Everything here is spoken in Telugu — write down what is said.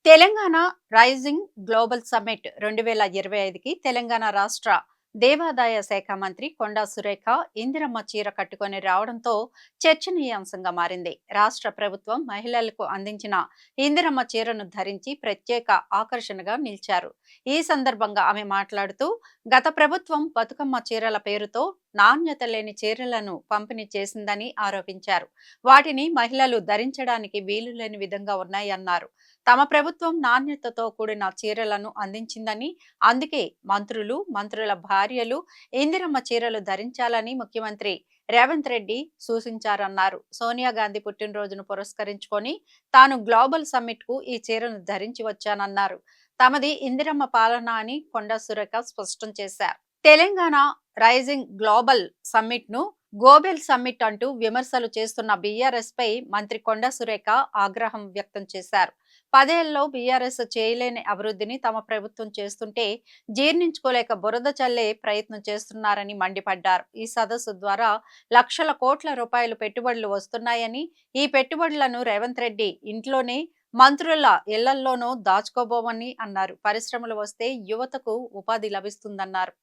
తెలంగాణ రైజింగ్ గ్లోబల్ సమ్మిట్ 2025కి తెలంగాణ రాష్ట్ర దేవాదాయ శాఖ మంత్రి కొండా సురేఖ ఇందిరమ్మ చీర కట్టుకొని రావడంతో చర్చనీయాంశంగా మారింది. రాష్ట్ర ప్రభుత్వం మహిళలకు అందించిన ఇందిరమ్మ చీరను ధరించి ప్రత్యేక ఆకర్షణగా నిలిచారు. ఈ సందర్భంగా ఆమె మాట్లాడుతూ, గత ప్రభుత్వం బతుకమ్మ చీరల పేరుతో నాణ్యత లేని చీరలను పంపిణీ చేసిందని ఆరోపించారు. వాటిని మహిళలు ధరించడానికి వీలు లేని విధంగా ఉన్నాయన్నారు. తమ ప్రభుత్వం నాణ్యతతో కూడిన చీరలను అందించిందని, అందుకే మంత్రులు, మంత్రుల భార్యలు ఇందిరమ్మ చీరలు ధరించాలని ముఖ్యమంత్రి రేవంత్ రెడ్డి సూచించారన్నారు. సోనియా గాంధీ పుట్టినరోజును పురస్కరించుకొని తాను గ్లోబల్ సమ్మిట్ కు ఈ చీరను ధరించి వచ్చానన్నారు. తమది ఇందిరమ్మ పాలన అని కొండా సురేఖ స్పష్టం చేశారు. తెలంగాణ రైజింగ్ గ్లోబల్ సమ్మిట్ ను గోబెల్ సమ్మిట్ అంటూ విమర్శలు చేస్తున్న బీఆర్ఎస్ పై మంత్రి కొండా సురేఖ ఆగ్రహం వ్యక్తం చేశారు. 10 ఏళ్లలో బీఆర్ఎస్ చేయలేని అభివృద్ధిని తమ ప్రభుత్వం చేస్తుంటే జీర్ణించుకోలేక బురద చల్లే ప్రయత్నం చేస్తున్నారని మండిపడ్డారు. ఈ సదస్సు ద్వారా లక్షల కోట్ల రూపాయలు పెట్టుబడులు వస్తున్నాయని, ఈ పెట్టుబడులను రేవంత్ రెడ్డి ఇంట్లోనే, మంత్రుల ఇళ్లల్లోనూ దాచుకోబోమని అన్నారు. పరిశ్రమలు వస్తే యువతకు ఉపాధి లభిస్తుందన్నారు.